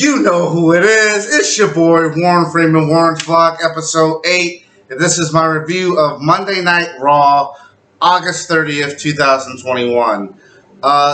You know who it is. It's your boy, Warren Freeman, Warren's Vlog, Episode 8. And this is my review of Monday Night Raw, August 30th, 2021.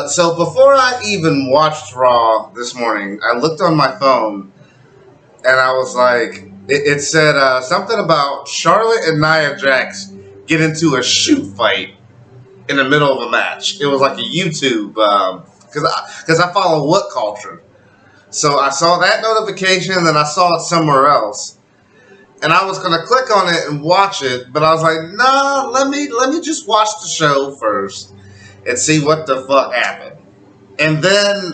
So before I even watched Raw this morning, I looked on my phone, and I was like, it said something about Charlotte and Nia Jax get into a shoot fight in the middle of a match. It was like a YouTube, because I follow What Culture. So I saw that notification, and then I saw it somewhere else. And I was going to click on it and watch it, but I was like, nah, let me just watch the show first and see what the fuck happened. And then,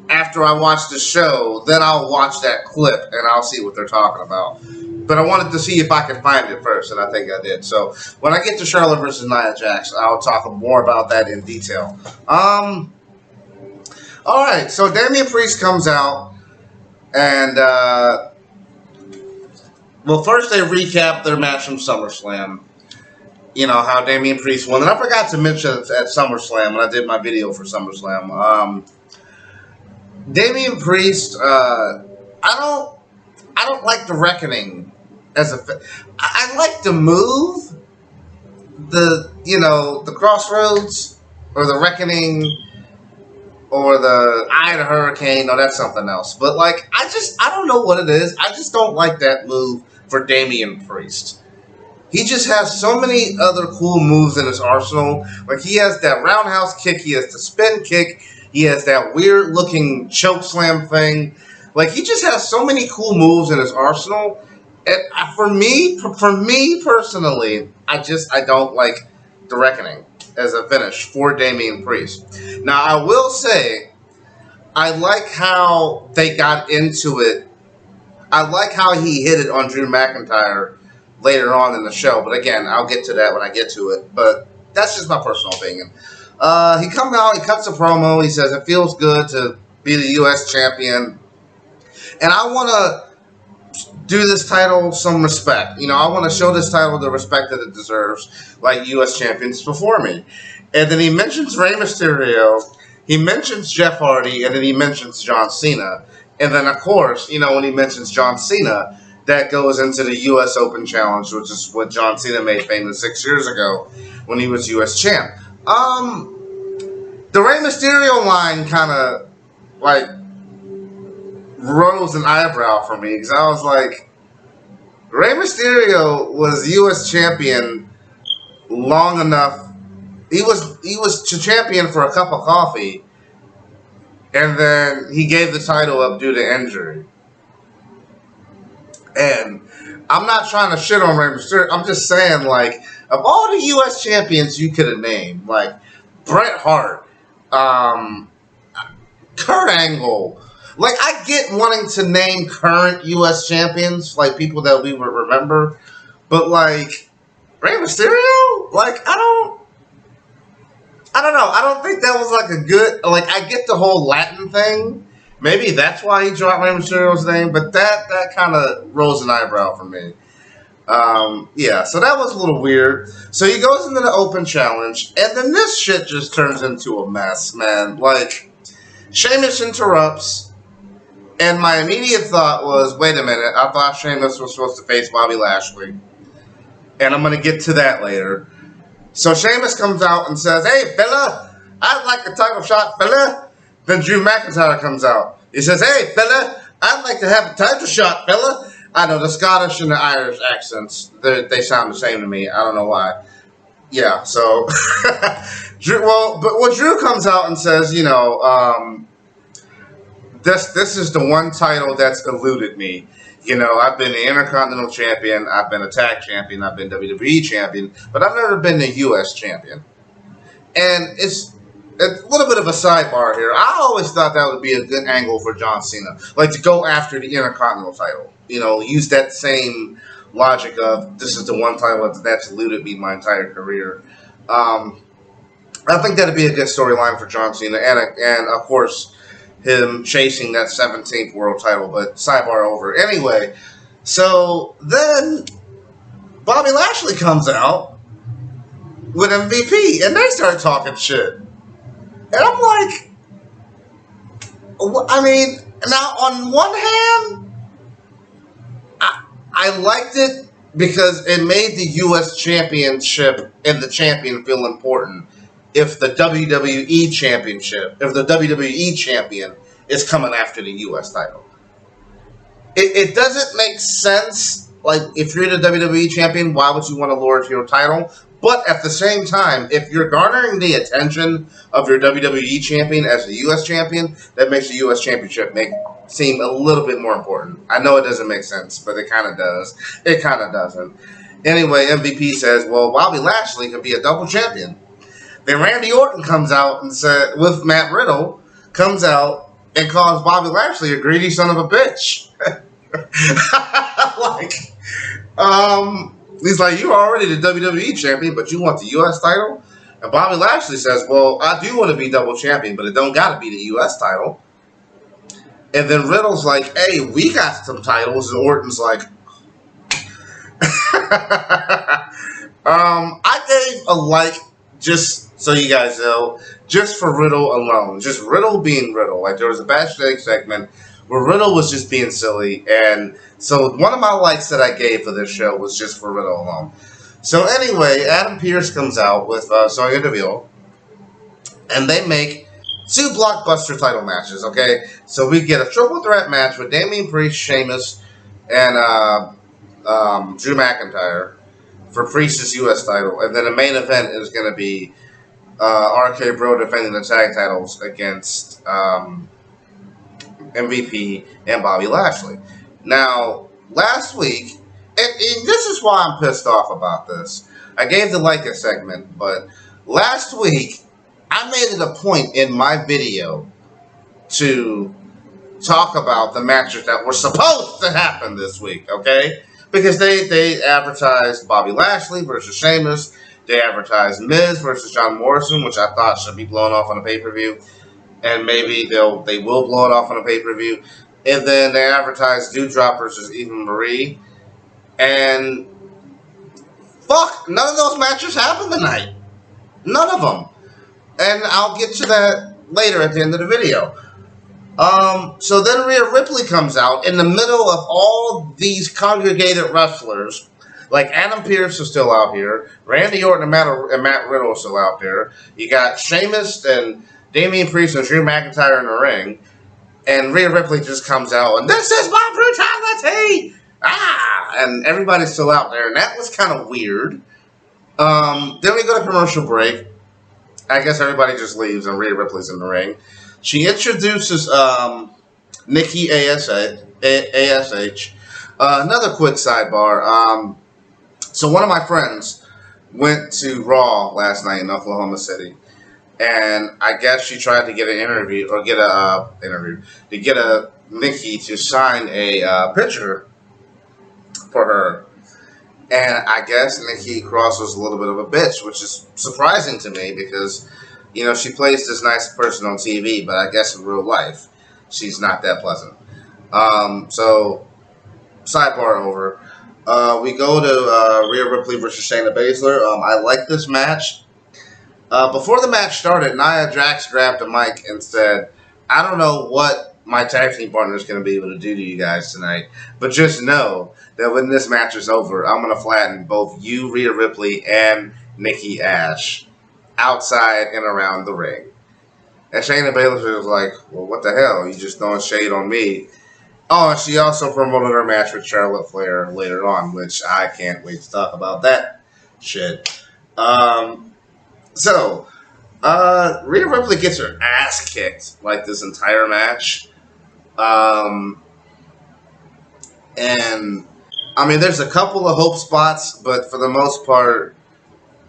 after I watch the show, then I'll watch that clip, and I'll see what they're talking about. But I wanted to see if I could find it first, and I think I did. So, when I get to Charlotte versus Nia Jax, I'll talk more about that in detail. Alright, so Damian Priest comes out, and, well, first they recap their match from SummerSlam. You know, how Damian Priest won. And I forgot to mention at SummerSlam, when I did my video for SummerSlam, Damian Priest, I don't like the Reckoning as a... I like the move, the Crossroads, or the Reckoning, or the Eye of the Hurricane. No, that's something else. But, like, I don't know what it is. I just don't like that move for Damian Priest. He just has so many other cool moves in his arsenal. Like, he has that roundhouse kick. He has the spin kick. He has that weird-looking choke slam thing. Like, he just has so many cool moves in his arsenal. And for me personally, I don't like the Reckoning as a finish for Damian Priest. Now, I will say, I like how they got into it. I like how he hit it on Drew McIntyre later on in the show. But again, I'll get to that when I get to it. But that's just my personal opinion. He comes out, he cuts a promo. He says it feels good to be the U.S. champion. And I want to do this title some respect. You know, I want to show this title the respect that it deserves, like U.S. champions before me. And then he mentions Rey Mysterio, he mentions Jeff Hardy, and then he mentions John Cena. And then, of course, you know, when he mentions John Cena, that goes into the U.S. Open Challenge, which is what John Cena made famous 6 years ago when he was U.S. champ. The Rey Mysterio line kind of, like, rose an eyebrow for me, because I was like, Rey Mysterio was U.S. champion long enough. He was champion for a cup of coffee, and then he gave the title up due to injury. And I'm not trying to shit on Rey Mysterio. I'm just saying, like, of all the U.S. champions you could have named, like Bret Hart, Kurt Angle. Like, I get wanting to name current U.S. champions, like people that we would remember, but like Rey Mysterio, like I don't know. I don't think that was like a good. Like, I get the whole Latin thing. Maybe that's why he dropped Rey Mysterio's name, but that kind of rose an eyebrow for me. Yeah, so that was a little weird. So he goes into the Open Challenge, and then this shit just turns into a mess, man. Like, Sheamus interrupts, and my immediate thought was, wait a minute, I thought Sheamus was supposed to face Bobby Lashley. And I'm going to get to that later. So Sheamus comes out and says, hey, fella, I'd like a title shot, fella. Then Drew McIntyre comes out. He says, hey, fella, I'd like to have a title shot, fella. I know, the Scottish and the Irish accents, they sound the same to me. I don't know why. Yeah, so, but Drew comes out and says, you know, this is the one title that's eluded me. You know, I've been the Intercontinental Champion, I've been a Tag Champion, I've been WWE Champion, but I've never been the U.S. Champion. And it's a little bit of a sidebar here. I always thought that would be a good angle for John Cena. Like, to go after the Intercontinental title. You know, use that same logic of, this is the one title that's eluded me my entire career. I think that'd be a good storyline for John Cena. And of course, him chasing that 17th world title. But sidebar over. Anyway, so then Bobby Lashley comes out with MVP. And they start talking shit. And I'm like, I mean, Now, on one hand, I liked it because it made the U.S. Championship and the champion feel important. If the WWE Championship, if the WWE Champion is coming after the U.S. title, it doesn't make sense. Like, if you're the WWE champion, why would you want to lower your title? But at the same time, if you're garnering the attention of your WWE champion as the U.S. champion, that makes the U.S. championship seem a little bit more important. I know it doesn't make sense, but it kind of does. It kind of doesn't. Anyway, MVP says, well, Bobby Lashley could be a double champion. Then Randy Orton comes out and said, with Matt Riddle, comes out and calls Bobby Lashley a greedy son of a bitch. like, he's like, you're already the WWE champion, but you want the U.S. title? And Bobby Lashley says, well, I do want to be double champion, but it don't got to be the U.S. title. And then Riddle's like, hey, we got some titles. And Orton's like, I gave a like, just so you guys know, just for Riddle alone. Just Riddle being Riddle. Like, there was a backstage segment where Riddle was just being silly. And so one of my likes that I gave for this show was just for Riddle alone. So anyway, Adam Pearce comes out with Sonya Deville. And they make 2 blockbuster title matches, okay? So we get a triple threat match with Damian Priest, Sheamus, and Drew McIntyre for Priest's U.S. title. And then the main event is going to be RK Bro defending the tag titles against MVP and Bobby Lashley. Now, last week, and this is why I'm pissed off about this. I gave the like a segment, but last week, I made it a point in my video to talk about the matches that were supposed to happen this week, okay? Because they advertised Bobby Lashley versus Sheamus. They advertised Miz versus John Morrison, which I thought should be blown off on a pay-per-view. And maybe they will blow it off on a pay-per-view. And then they advertised Doudrop versus Eva Marie. And fuck, none of those matches happened tonight. None of them. And I'll get to that later at the end of the video. So then Rhea Ripley comes out in the middle of all these congregated wrestlers. Like Adam Pearce is still out here. Randy Orton and Matt Riddle are still out there. You got Sheamus and Damian Priest and Drew McIntyre in the ring. And Rhea Ripley just comes out and, this is my brutality! And everybody's still out there. And that was kind of weird. Then we go to commercial break. I guess everybody just leaves and Rhea Ripley's in the ring. She introduces Nikki ASH. Another quick sidebar. So one of my friends went to Raw last night in Oklahoma City. And I guess she tried to get an interview, or get a Nikki to sign a picture for her. And I guess Nikki Cross was a little bit of a bitch, which is surprising to me because, you know, she plays this nice person on TV, but I guess in real life, she's not that pleasant. So, sidebar over. We go to Rhea Ripley versus Shayna Baszler. I like this match. Before the match started, Nia Jax grabbed the mic and said, I don't know what my tag team partner is going to be able to do to you guys tonight, but just know that when this match is over, I'm going to flatten both you, Rhea Ripley, and Nikki ASH outside and around the ring. And Shayna Baszler was like, well, what the hell? You just throwing shade on me. Oh, and she also promoted her match with Charlotte Flair later on, which I can't wait to talk about that shit. So, Rhea Ripley gets her ass kicked, like, this entire match. And, I mean, there's a couple of hope spots, but for the most part,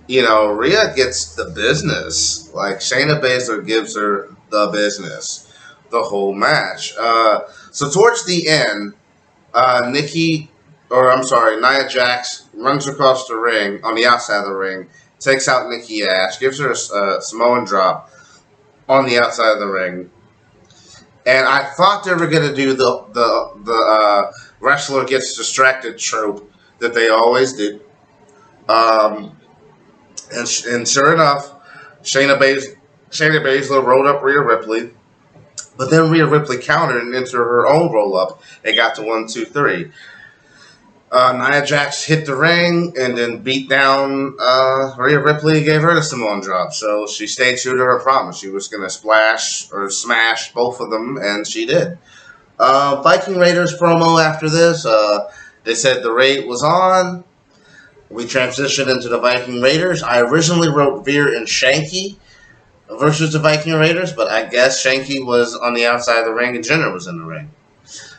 you know, Rhea gets the business. Like, Shayna Baszler gives her the business the whole match. So towards the end, Nia Jax runs across the ring, on the outside of the ring, takes out Nikki ASH, gives her a Samoan drop on the outside of the ring. And I thought they were going to do the wrestler gets distracted trope that they always do. And sure enough, Shayna Baszler rolled up Rhea Ripley. But then Rhea Ripley countered and entered her own roll up and got to 1, 2, 3. Nia Jax hit the ring and then beat down Rhea Ripley and gave her the Samoan drop. So she stayed true to her promise. She was going to splash or smash both of them, and she did. Viking Raiders promo after this. They said the raid was on. We transitioned into the Viking Raiders. I originally wrote Veer and Shanky versus the Viking Raiders, but I guess Shanky was on the outside of the ring and Jinder was in the ring.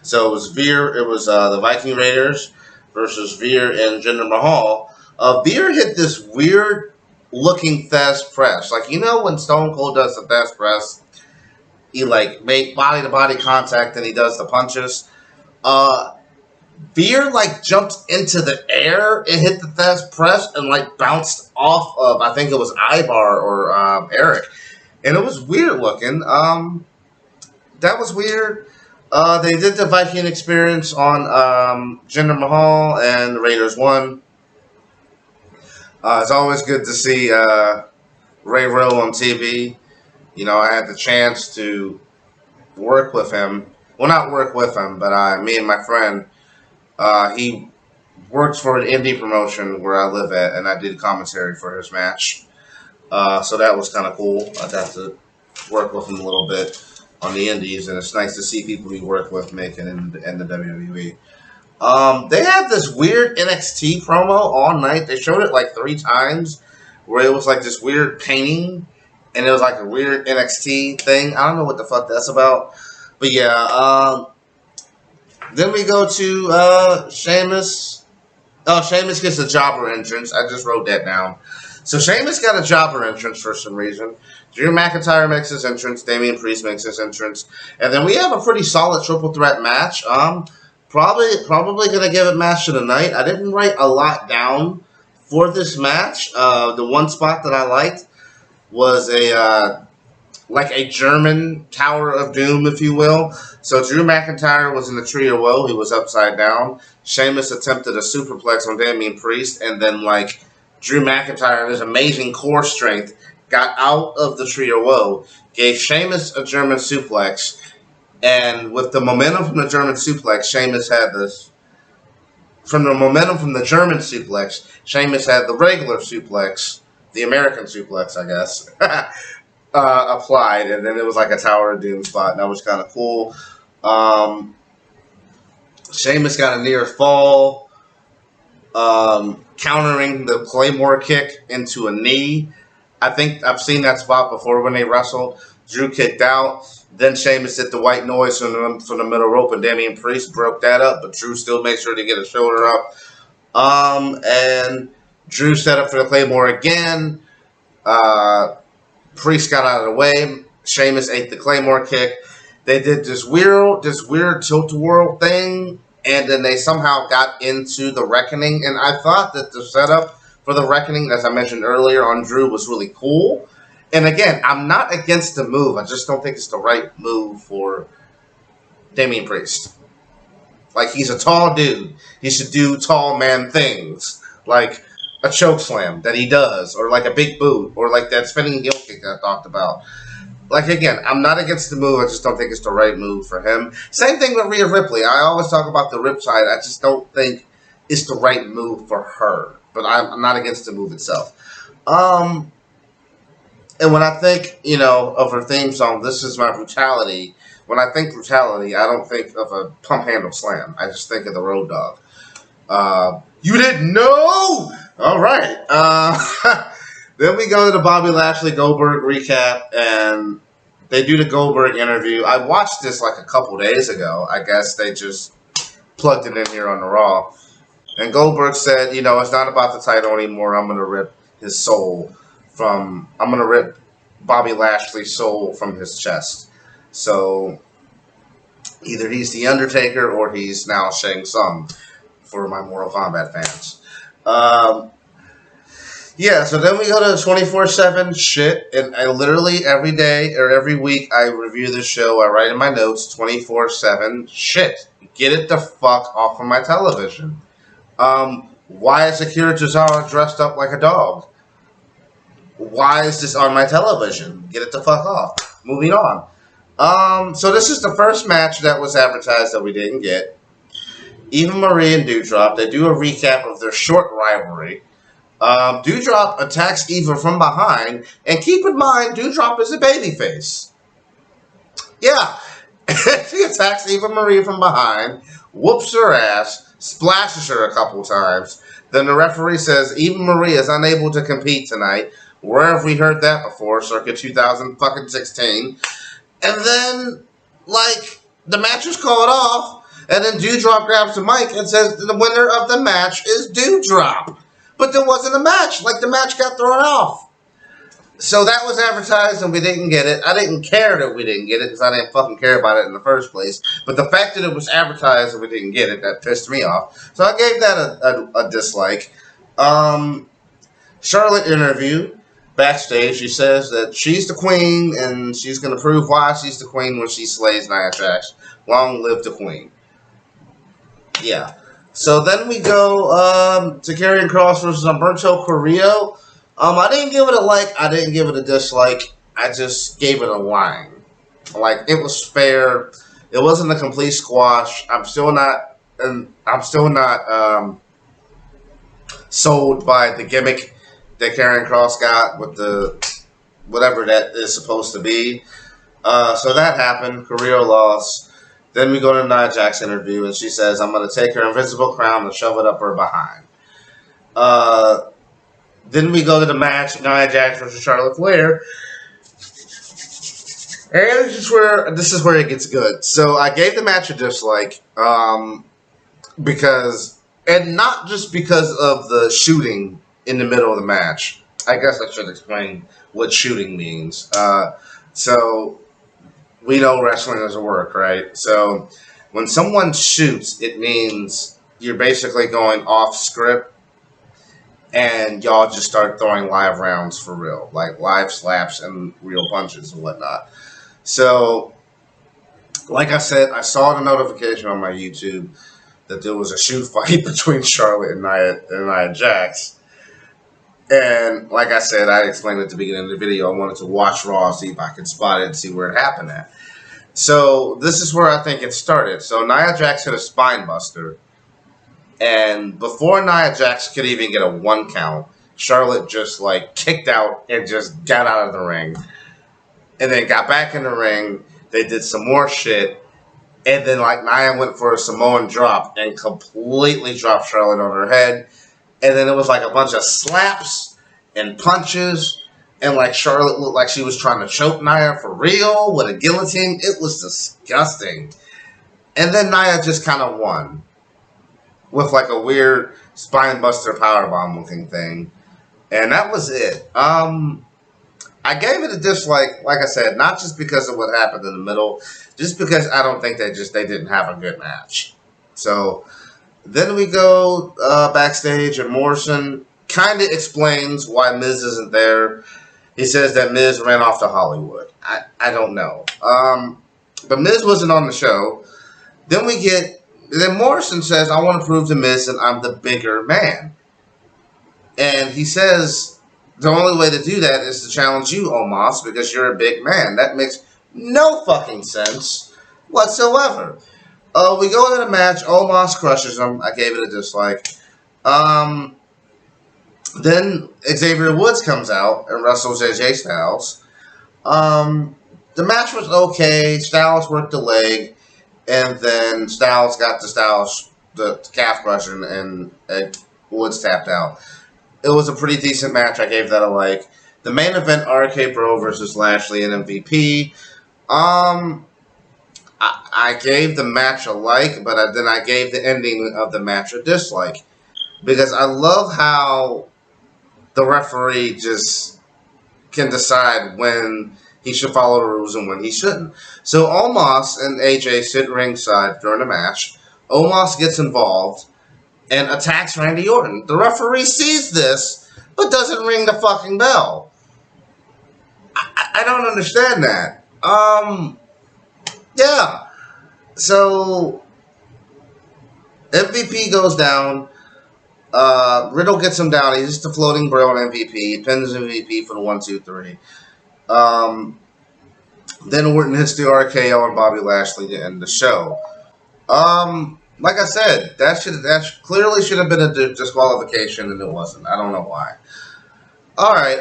So it was Veer. It was the Viking Raiders versus Veer and Jinder Mahal. Veer hit this weird looking Thesz press. Like, you know when Stone Cold does the Thesz press, he like make body to body contact and he does the punches. Veer like jumped into the air and hit the Thesz press and like bounced off of, I think it was Ivar or Eric. And it was weird looking. That was weird. They did the Viking experience on Jinder Mahal and the Raiders won. It's always good to see Ray Rowe on TV. You know, I had the chance to work with him. Well, not work with him, but me and my friend, he works for an indie promotion where I live at, and I did commentary for his match. So that was kind of cool. I got to work with him a little bit on the indies, and it's nice to see people you work with making in the WWE. They had this weird NXT promo all night. They showed it like 3 times, where it was like this weird painting, and it was like a weird NXT thing. I don't know what the fuck that's about, but yeah. Then we go to Sheamus. Oh, Sheamus gets a jobber entrance. I just wrote that down. So Sheamus got a jobber entrance for some reason. Drew McIntyre makes his entrance. Damian Priest makes his entrance. And then we have a pretty solid triple threat match. Probably going to give it match of the night. I didn't write a lot down for this match. The one spot that I liked was like a German Tower of Doom, if you will. So Drew McIntyre was in the Tree of Woe. He was upside down. Sheamus attempted a superplex on Damian Priest, and then like Drew McIntyre, his amazing core strength, got out of the Tree of Woe, gave Sheamus a German suplex, and with the momentum from the German suplex, Sheamus had this. From the momentum from the German suplex, Sheamus had the regular suplex, the American suplex, I guess, applied, and then it was like a Tower of Doom spot, and that was kind of cool. Sheamus got a near fall, countering the Claymore kick into a knee. I think I've seen that spot before when they wrestled. Drew kicked out. Then Sheamus hit the white noise from the middle rope, and Damian Priest broke that up, but Drew still made sure to get his shoulder up. And Drew set up for the Claymore again. Priest got out of the way. Sheamus ate the Claymore kick. They did this weird tilt-a-whirl thing, and then they somehow got into the Reckoning. And I thought that the setup for the Reckoning, as I mentioned earlier, on Drew was really cool. And again, I'm not against the move. I just don't think it's the right move for Damian Priest. Like, he's a tall dude. He should do tall man things. Like a choke slam that he does, or like a big boot, or like that spinning heel kick I talked about. Like, again, I'm not against the move. I just don't think it's the right move for him. Same thing with Rhea Ripley. I always talk about the Riptide. I just don't think it's the right move for her. But I'm not against the move itself. And when I think, of her theme song, This Is My Brutality, when I think brutality, I don't think of a pump handle slam. I just think of the Road Dogg. You didn't know? All right. Then we go to the Bobby Lashley Goldberg recap, and they do the Goldberg interview. I watched this like a couple days ago. I guess they just plugged it in here on the Raw. And Goldberg said, it's not about the title anymore. I'm going to rip his soul I'm going to rip Bobby Lashley's soul from his chest. So either he's the Undertaker or he's now Shang Tsung for my Mortal Kombat fans. Yeah, so then we go to 24/7 shit, and I literally every day or every week I review this show. I write in my notes 24/7 shit. Get it the fuck off of my television. Why is Akira Tozawa dressed up like a dog? Why is this on my television? Get it the fuck off. Moving on. So this is the first match that was advertised that we didn't get. Eva Marie and Doudrop, they do a recap of their short rivalry. Doudrop attacks Eva from behind, and keep in mind, Doudrop is a babyface. Yeah, she attacks Eva Marie from behind, whoops her ass, splashes her a couple times. Then the referee says Eva Marie is unable to compete tonight. Where have we heard that before? Circa 2016. And then, like, the match is called off, and then Doudrop grabs the mic and says the winner of the match is Doudrop. But there wasn't a match. Like, the match got thrown off. So that was advertised and we didn't get it. I didn't care that we didn't get it because I didn't fucking care about it in the first place. But the fact that it was advertised and we didn't get it, that pissed me off. So I gave that a dislike. Charlotte interview backstage. She says that she's the queen and she's going to prove why she's the queen when she slays Nia Jax. Long live the queen. Yeah. So then we go to Karrion Kross versus Humberto Carrillo. I didn't give it a like. I didn't give it a dislike. I just gave it a line. Like, it was fair. It wasn't a complete squash. I'm still not sold by the gimmick that Karrion Kross got with the whatever that is supposed to be. So that happened. Carrillo lost. Then we go to Nia Jax interview, and she says, "I'm going to take her invisible crown and shove it up her behind." Then we go to the match, Nia Jax versus Charlotte Flair. And this is where it gets good. So I gave the match a dislike, because, and not just because of the shooting in the middle of the match. I guess I should explain what shooting means. So we know wrestling doesn't work, right? So when someone shoots, it means you're basically going off script. And y'all just start throwing live rounds for real. Like live slaps and real punches and whatnot. So, like I said, I saw the notification on my YouTube that there was a shoot fight between Charlotte and Nia Jax. And like I said, I explained at the beginning of the video, I wanted to watch Raw, see if I could spot it and see where it happened at. So, this is where I think it started. So, Nia Jax hit a spine buster. And before Nia Jax could even get a 1 count, Charlotte just like kicked out and just got out of the ring. And then got back in the ring. They did some more shit. And then like Nia went for a Samoan drop and completely dropped Charlotte on her head. And then it was like a bunch of slaps and punches. And like Charlotte looked like she was trying to choke Nia for real with a guillotine. It was disgusting. And then Nia just kind of won. With like a weird spinebuster powerbomb looking thing. And that was it. I gave it a dislike, like I said, not just because of what happened in the middle, just because I don't think they didn't have a good match. So then we go backstage and Morrison kind of explains why Miz isn't there. He says that Miz ran off to Hollywood. I don't know. But Miz wasn't on the show. Then Morrison says, "I want to prove to Miz that I'm the bigger man." And he says, the only way to do that is to challenge you, Omos, because you're a big man. That makes no fucking sense whatsoever. We go to the match. Omos crushes him. I gave it a dislike. Then Xavier Woods comes out and wrestles AJ Styles. The match was okay. Styles worked the leg. And then Styles got the calf crusher, and Woods tapped out. It was a pretty decent match. I gave that a like. The main event, RK Bro versus Lashley and MVP. I gave the match a like, but then I gave the ending of the match a dislike. Because I love how the referee just can decide when he should follow the rules and when he shouldn't. So Omos and AJ sit ringside during the match. Omos gets involved and attacks Randy Orton. The referee sees this, but doesn't ring the fucking bell. I don't understand that. Yeah. So MVP goes down. Riddle gets him down. He's just a floating bro on MVP. He pins MVP for the 1, 2, 3. Then Orton hits the RKO on Bobby Lashley to end the show. Like I said, that clearly should have been a disqualification, and it wasn't. I don't know why. All right.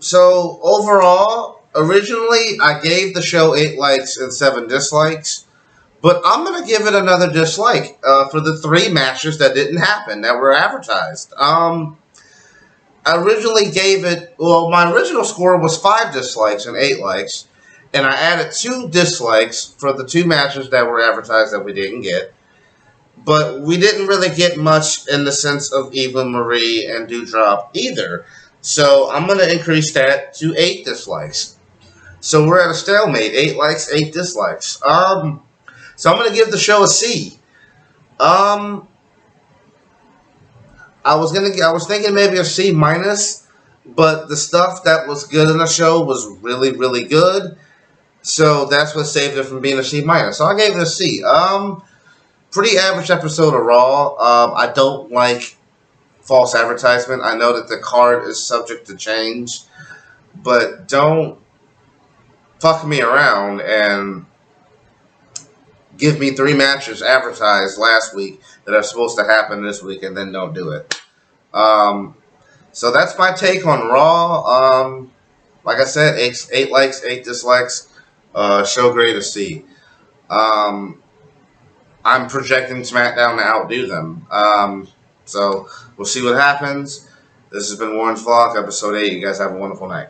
So overall, originally I gave the show 8 likes and 7 dislikes, but I'm gonna give it another dislike for the 3 matches that didn't happen that were advertised. I originally gave it. Well, my original score was 5 dislikes and 8 likes, and I added 2 dislikes for the 2 matches that were advertised that we didn't get. But we didn't really get much in the sense of Eva Marie and Doudrop either. So I'm going to increase that to 8 dislikes. So we're at a stalemate. 8 likes, 8 dislikes. So I'm going to give the show a C. I was thinking maybe a C minus, but the stuff that was good in the show was really, really good. So that's what saved it from being a C minus. So I gave it a C. Pretty average episode of Raw. I don't like false advertisement. I know that the card is subject to change, but don't fuck me around and give me 3 matches advertised last week that are supposed to happen this week and then don't do it. So that's my take on Raw. Like I said, 8 likes, 8 dislikes. Show grade a C. I'm projecting SmackDown to outdo them. So we'll see what happens. This has been Warren's Vlog, episode 8. You guys have a wonderful night.